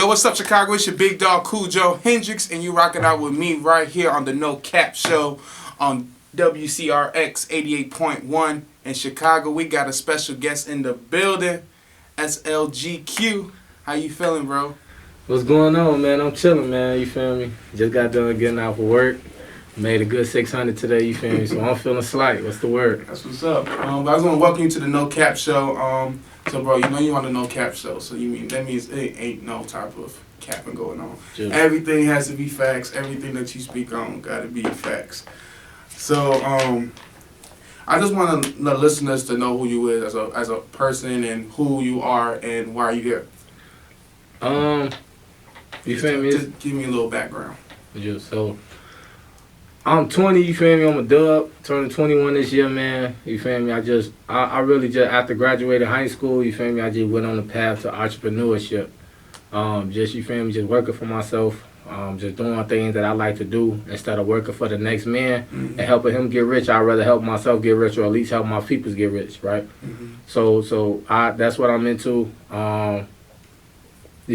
Yo, what's up, Chicago? It's your big dog, Cujo Hendrix, and you rocking out with me right here on the No Cap Show on WCRX 88.1 in Chicago. We got a special guest in the building, SLG Kue. How you feeling, bro? What's going on, man? I'm chilling, man. You feel me? Just got done getting out for work. Made a good 600 today, you feel me? So I'm feeling slight. What's the word? That's what's up. I was gonna welcome you to the No Cap Show. So, bro, you know you on the No Cap Show, so that means it ain't no type of capping going on. Sure. Everything has to be facts. Everything that you speak on gotta be facts. So, I just want the listeners to know who you is as a person and who you are and why you here. You feel me? Just give me a little background. So, I'm 20, you feel me? I'm a dub, turning 21 this year, man. You feel me? I really just, after graduating high school, you feel me? I just went on the path to entrepreneurship. You feel me? Just working for myself, just doing things that I like to do instead of working for the next man and helping him get rich. I'd rather help myself get rich or at least help my peoples get rich, right? So that's what I'm into. You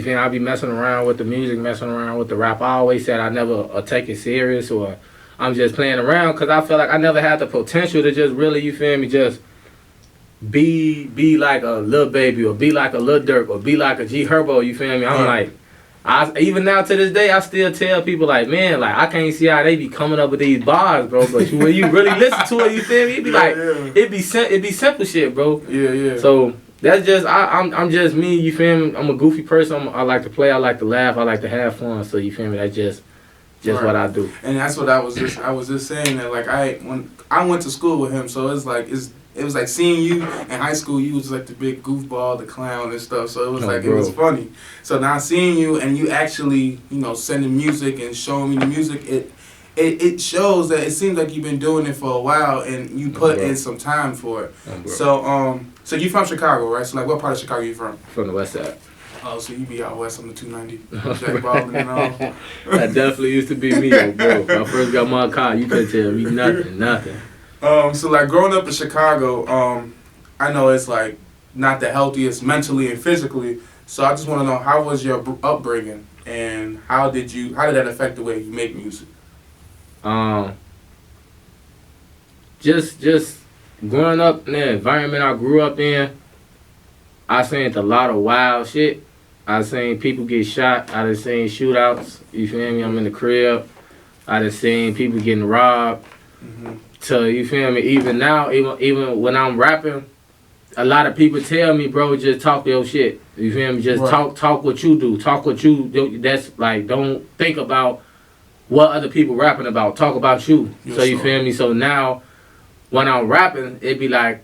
feel me? I be messing around with the music, messing around with the rap. I always said I never take it serious or I'm just playing around because I feel like I never had the potential to just really, you feel me, just be like a Lil Baby or be like a Lil Durk or be like a G Herbo, you feel me? I'm like, even now to this day, I still tell people like, man, like I can't see how they be coming up with these bars, bro. But when you really listen to it, you feel me? It be like, it be simple shit, bro. Yeah. So that's just, I'm just me, you feel me? I'm a goofy person. I like to play, I like to laugh, I like to have fun. So you feel me? That's just right. What I do. And that's what I was just saying that like when I went to school with him, so it was like seeing you in high school. You was like the big goofball, the clown and stuff. So it was it was funny. So now seeing you and you actually sending music and showing me the music, it shows that it seems like you've been doing it for a while and you put in some time for it. So you from Chicago, right? So like what part of Chicago you from? From the west side. Oh, so you be out west on the 290, Jack Baldwin and all. That definitely used to be me, bro. When I first got my car, you couldn't tell me nothing. So like growing up in Chicago, I know it's like not the healthiest mentally and physically. So I just want to know, how was your upbringing and how did that affect the way you make music? Just growing up in the environment I grew up in, I seen a lot of wild shit. I seen people get shot. I done seen shootouts. You feel me? I'm in the crib. I done seen people getting robbed. So you feel me? Even now, even when I'm rapping, a lot of people tell me, bro, just talk your shit. You feel me? Just talk what you do. Talk what you do. That's like, don't think about what other people rapping about. Talk about you. So you feel me? So now, when I'm rapping, it be like,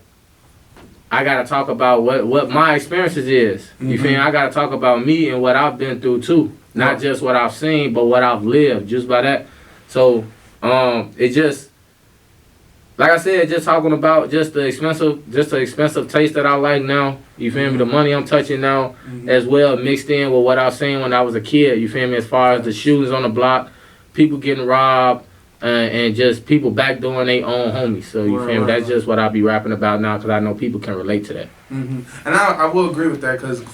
I gotta talk about what my experiences is. You feel me? I gotta talk about me and what I've been through too. Not just what I've seen, but what I've lived. Just by that. So it just, like I said, just talking about just the expensive taste that I like now. You feel me? The money I'm touching now, as well mixed in with what I've seen when I was a kid. You feel me? As far as the shootings on the block, people getting robbed. And just people backdooring their own homies. So you feel me? That's just what I'll be rapping about now because I know people can relate to that. And I will agree with that because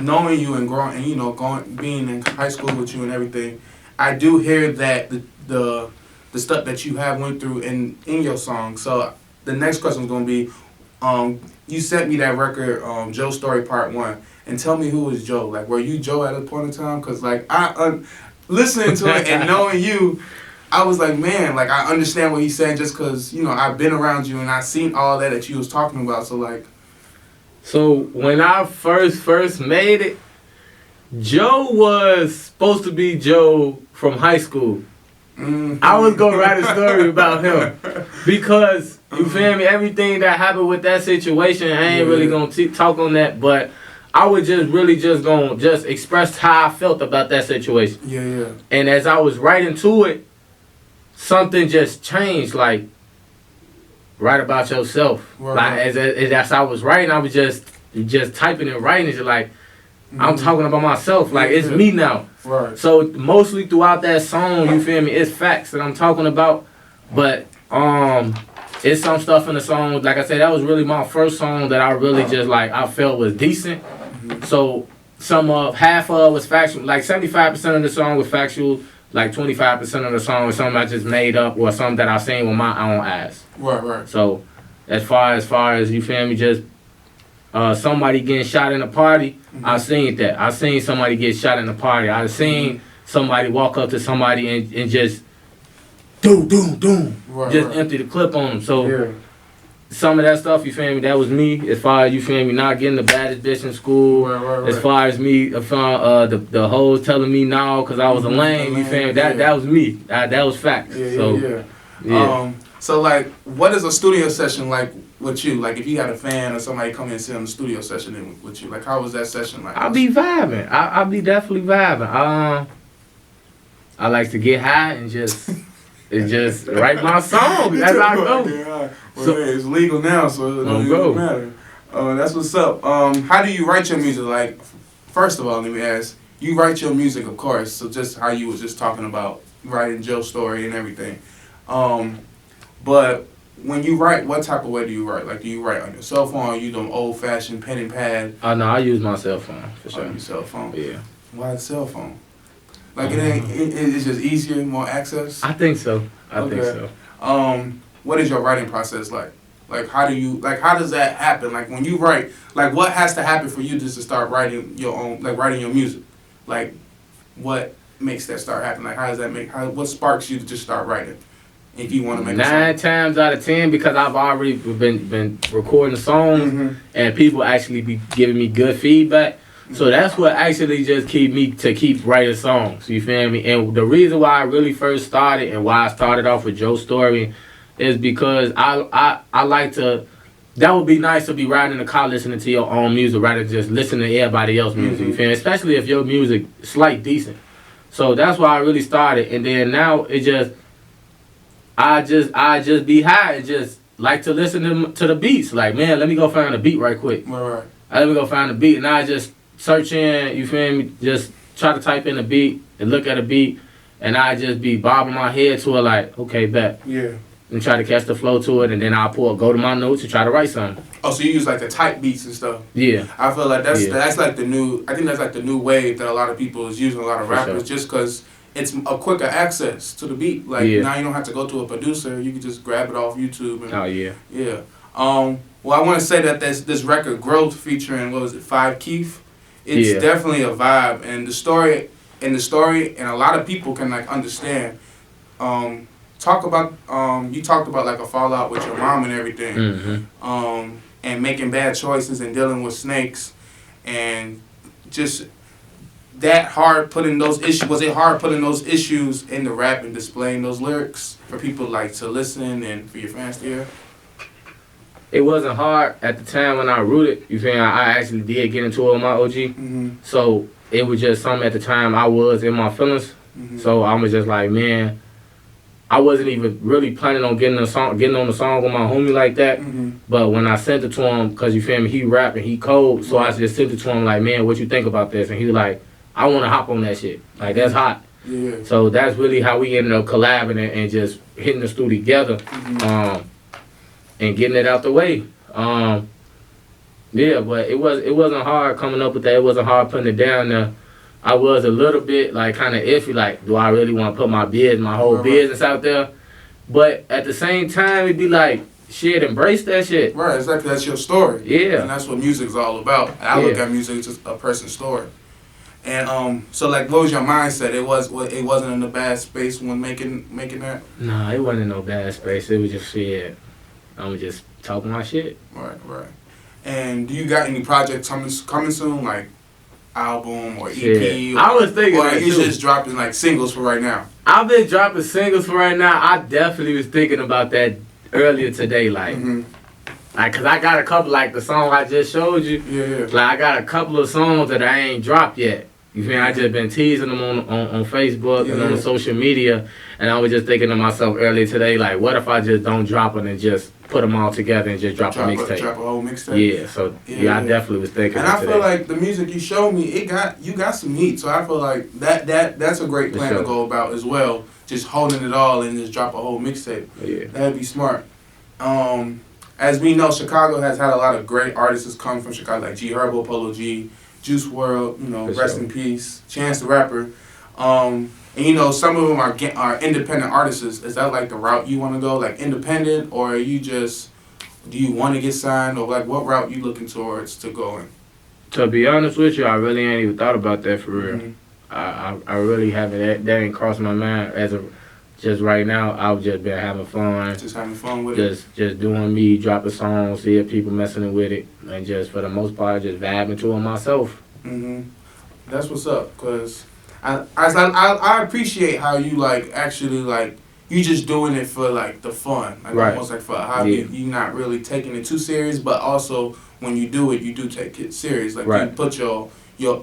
knowing you and growing and being in high school with you and everything, I do hear that the stuff that you have went through in your song. So the next question is gonna be, you sent me that record, Joe's Story Part 1, and tell me who was Joe. Like, were you Joe at a point in time? Because like listening to it and knowing you, I was like, man, like I understand what he's saying just because, I've been around you and I've seen all that you was talking about. So when I first made it, Joe was supposed to be Joe from high school. I was going to write a story about him because, you feel me, everything that happened with that situation, I ain't really going to talk on that, but I was just really going to express how I felt about that situation. Yeah. And as I was writing to it, something just changed, like, write about yourself. Like, as I was writing, I was just typing and writing. It's like, I'm talking about myself. Like, it's me now. So, mostly throughout that song, you feel me, it's facts that I'm talking about. But, it's some stuff in the song. Like I said, that was really my first song that I really just, like, I felt was decent. So, half of was factual. Like 75% of the song was factual. Like 25% of the song was something I just made up or something that I seen with my own eyes. Right. So as far as you feel me, just somebody getting shot in a party, I seen that. I seen somebody get shot in a party. I seen somebody walk up to somebody and just doom, empty the clip on them. So some of that stuff, you feel me, that was me. As far as, you feel me, not getting the baddest bitch in school. As far as me, the hoes telling me no because I was a lame, you feel me, that was me. That was facts. So like, what is a studio session like with you? Like, if you had a fan or somebody come in and sit on the studio session with you, like, how was that session like? I'll be vibing. I'll be definitely vibing. I like to get high and just write my song. That's how I go. Well, so, it's legal now, so it don't matter. That's what's up. How do you write your music? Like, first of all, let me ask. You write your music, of course. So just how you was just talking about writing Joe's story and everything. But when you write, what type of way do you write? Like, do you write on your cell phone? Or you do old-fashioned pen and pad? No, I use my cell phone for sure. Your cell phone? Yeah. Why the cell phone? Like, it's just easier, more access? I think so. I think so. What is your writing process like? Like, how does that happen? Like, when you write, like, what has to happen for you just to start writing your own, like, writing your music? Like, what makes that start happening? Like, how does that what sparks you to just start writing? If you want to make 9 times out of 10, because I've already been recording songs and people actually be giving me good feedback. So that's what actually just keep writing songs. You feel me? And the reason why I really first started and why I started off with Joe's story is because I like to. That would be nice to be riding in the car listening to your own music rather than just listening to everybody else's music. You feel me? Especially if your music is slight decent. So that's why I really started. And then now it just. I just be high and just like to listen to the beats. Like, man, let me go find a beat right quick. Right. Let me go find a beat. And I just search in, you feel me, just try to type in a beat and look at a beat. And I just be bobbing my head to it like, okay, bet. Yeah. And try to catch the flow to it. And then I'll go to my notes and try to write something. Oh, so you use like the type beats and stuff? Yeah. I feel like that's like the new, I think that's like the new wave that a lot of people is using, a lot of rappers, just because it's a quicker access to the beat. Like, now you don't have to go to a producer. You can just grab it off YouTube. And, Yeah. Well, I want to say that this record, Growth, featuring, what was it, 5 Keef, it's definitely a vibe. And the story, and a lot of people can, like, understand. You talked about, like, a fallout with your mom and everything. And making bad choices and dealing with snakes. And just... that hard putting those issues, was it hard putting those issues in the rap and displaying those lyrics for people like to listen and for your fans to hear? It wasn't hard at the time when I wrote it. You feel me? I actually did get into it with my OG. So it was just something at the time I was in my feelings. So I was just like, man, I wasn't even really planning on getting on the song with my homie like that. But when I sent it to him, because you feel me, he rap and he cold, so I just sent it to him like, man, what you think about this? And he was like, I want to hop on that shit. Like, that's hot. Yeah. So that's really how we ended up collabing and just hitting the studio together and getting it out the way. Yeah, but it wasn't hard coming up with that. It wasn't hard putting it down there. I was a little bit, like, kind of iffy, like, do I really want to put my whole business out there? But at the same time, it'd be like, shit, embrace that shit. Right, exactly. That's your story. Yeah. And that's what music's all about. I look at music as just a person's story. And so, like, what was your mindset? It wasn't in a bad space when making that? Nah, it wasn't in no bad space. It was just shit. I was just talking my shit. Right. And do you got any projects coming soon, like album or EP? Shit. I was thinking or that you too. Just dropping like singles for right now? I've been dropping singles for right now. I definitely was thinking about that earlier today, like. Like, cause I got a couple, like the song I just showed you. Yeah. Like, I got a couple of songs that I ain't dropped yet. You feel me? I just been teasing them on Facebook and on social media. And I was just thinking to myself earlier today, like, what if I just don't drop them and just put them all together and just drop a mixtape? Drop a whole mixtape? Yeah, so I definitely was thinking and I feel like the music you showed me, you got some heat. So I feel like that's a great plan to go about as well. Just holding it all and just drop a whole mixtape. Yeah. That'd be smart. As we know, Chicago has had a lot of great artists come from Chicago, like G Herbo, Polo G, Juice World, you know, For rest sure. in peace, Chance the Rapper. And you know, some of them are independent artists. Is that like the route you want to go, like independent, or are you just do you want to get signed, or like what route you looking towards to go in? To be honest with you, I really ain't even thought about that for real. Mhm. I really haven't. That ain't crossed my mind as of just right now. I've just been having fun, Just having fun with it. just doing me, dropping songs, see if people messing with it, and just for the most part, just vibing to it myself. That's what's up, cause I appreciate how you like actually like you just doing it for like the fun, like Right. almost like for a hobby. Yeah. You not really taking it too serious, but also when you do it, you do take it serious. Like you Right. put your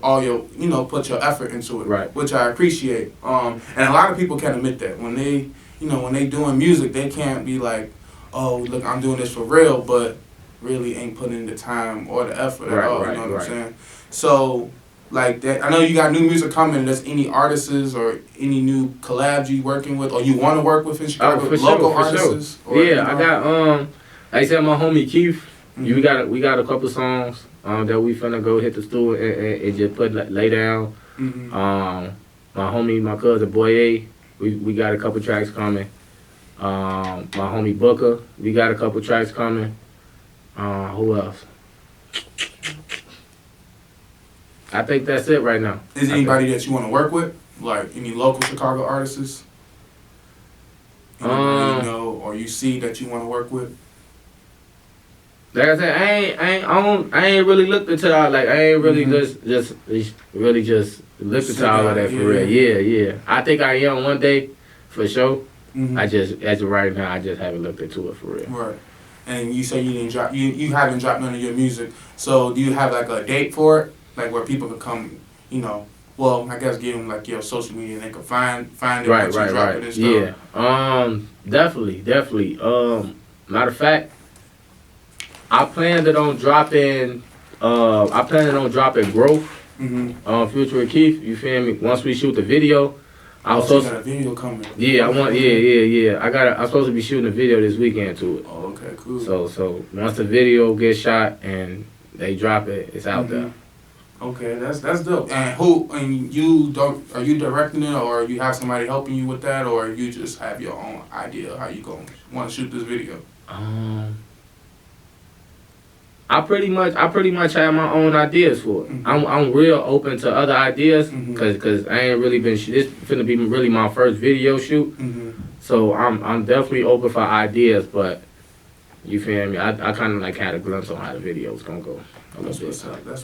all your you know put your effort into it, Right. which I appreciate. And a lot of people can admit that when they when they doing music, they can't be like, oh look, I'm doing this for real, but really ain't putting in the time or the effort at Right, all. right, You know what right. I'm saying? So. Like that, I know you got new music coming. There's any artists or any new collabs you working with, or you want to work with in Chicago? For Local sure, for artists? sure. Yeah, I got like I said, my homie Keith. We got a couple songs that we finna go hit the studio and just put lay down. My homie, my cousin Boye, we got a couple tracks coming. My homie Booker, we got a couple tracks coming. Who else? I think that's it right now. Is anybody that you want to work with? Like any local Chicago artists? Anybody you know or you see that you want to work with? Like I said, I ain't really looked into all like I ain't really just really just looked into all of that for real. Yeah. I think I am one day, for sure. I just as of right now I just haven't looked into it for real. Right. And you say you didn't drop you haven't dropped none of your music. So do you have like a date for it? Like where people could come, well, I guess give them like your social media and they could find it Right. once you drop it and stuff. Yeah. Definitely. Matter of fact, I planned it on dropping Growth on Future with Keith, you feel me? Once we shoot the video. I was supposed to got a video coming. Yeah, I'm supposed to be shooting a video this weekend to it. Oh, okay, cool. So once the video gets shot and they drop it, it's out there. Okay, that's dope. And are you directing it, or you have somebody helping you with that, or you just have your own idea of how you want to shoot this video? I pretty much have my own ideas for it. I'm real open to other ideas because I ain't really been. This finna be really my first video shoot, so I'm definitely open for ideas. But you feel me? I kind of like had a glimpse on how the video's gonna go. That's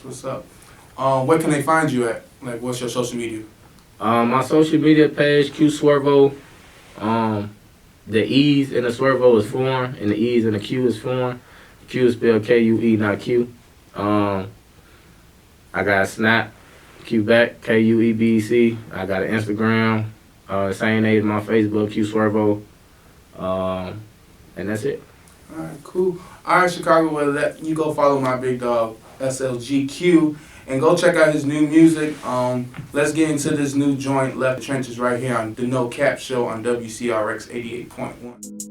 what's up. Where can they find you at? Like, what's your social media? My social media page, Q Swervo. The E's in the Swervo is foreign, and the E's in the Q is foreign. Q is spelled K-U-E, not Q. I got a Snap, Quebec, K-U-E-B-E-C. I got an Instagram, same name as my Facebook, Q Swervo. And that's it. All right, cool. All right, Chicago, well, you go follow my big dog, SLG Kue, and go check out his new music. Let's get into this new joint, Left Trenches, right here on the No Cap Show on WCRX 88.1.